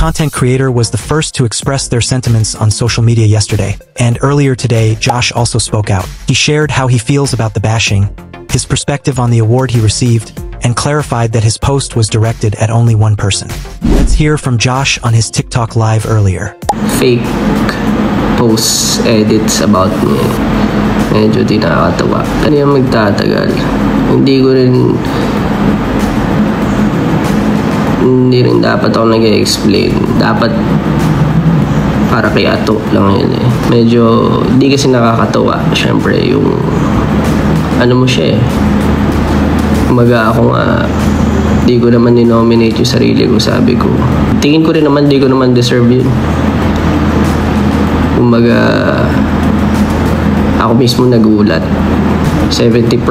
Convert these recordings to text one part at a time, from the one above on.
content creator was the first to express their sentiments on social media yesterday, and earlier today, Josh also spoke out. He shared how he feels about the bashing, his perspective on the award he received, and clarified that his post was directed at only one person. Let's hear from Josh on his TikTok live earlier. Fake posts, edits about me. Medyo di nakakatawa. Ano yung magtatagal? Hindi rin dapat ako nag-explain. Dapat para kay Ato lang yun eh. Medyo di kasi nakakatawa. Siyempre yung ano mo siya eh. Kumaga ako nga, di ko naman ni-nominate yung sarili ko, sabi ko. Tingin ko rin naman, di ko naman deserve yun. Kumaga, ako mismo nagulat. 70%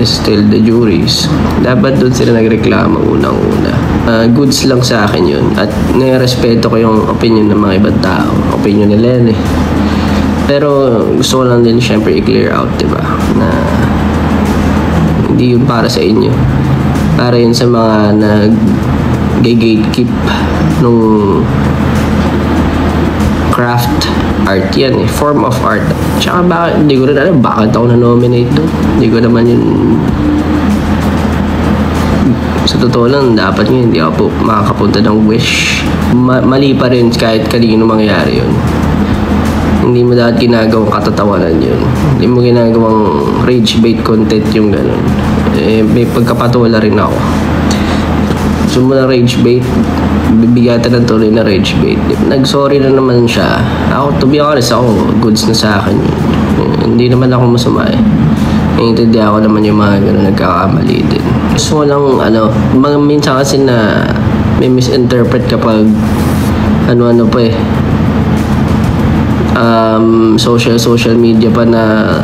is still the juries. Dapat doon sila nagreklamo unang-una. Goods lang sa akin yun. At nirespeto ko yung opinion ng mga ibang tao. Opinion nila yan eh. Pero gusto ko lang din syempre i-clear out, diba? Na hindi yun para sa inyo. Para yun sa mga nag-gatekeep nung craft art yan eh. Form of art. Tsaka hindi ko rin alam bakit ako na-nominate doon. Hindi ko naman yun. Sa totoo lang, dapat nga hindi ako makakapunta ng wish. Mali pa rin kahit kanino mangyari yun. Hindi mo dapat ginagawang katatawanan yun. Hindi mo ginagawang rage bait content yung gano'n. Eh, may pagkapatuwala rin ako. Gusto mo na rage bait, bibigatan ng tuloy na rage bait. Nag-sorry na naman siya. Ako, to be honest, ako, goods na sa akin yun. Hindi naman ako masama eh. Naiintindihan ako naman yung mga gano'n nagkakamali din. Gusto ko lang, minsan kasi na may misinterpret kapag ano-ano pa eh. Social media pa na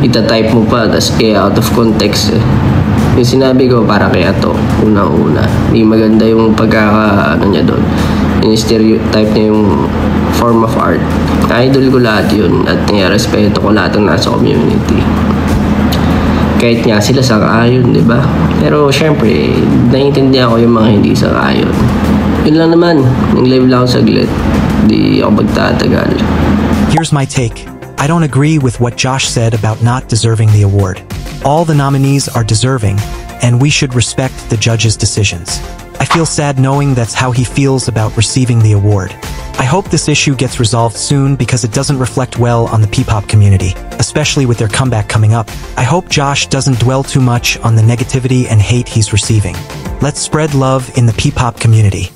itatype mo pa tas out of context eh. Yung sinabi ko para kay Ato unang-una, hindi maganda yung niya doon, yung stereotype niya yung form of art. Idol ko lahat yun at respeto ko lahat ng nasa community, kahit nga sila sang-ayon, di ba? Pero syempre naiintindihan ko yung mga hindi sang-ayon. Yun lang naman, nag-live lang ako saglit. Di ako magtatagal. Here's my take. I don't agree with what Josh said about not deserving the award. All the nominees are deserving, and we should respect the judges' decisions. I feel sad knowing that's how he feels about receiving the award. I hope this issue gets resolved soon because it doesn't reflect well on the P-pop community, especially with their comeback coming up. I hope Josh doesn't dwell too much on the negativity and hate he's receiving. Let's spread love in the P-pop community.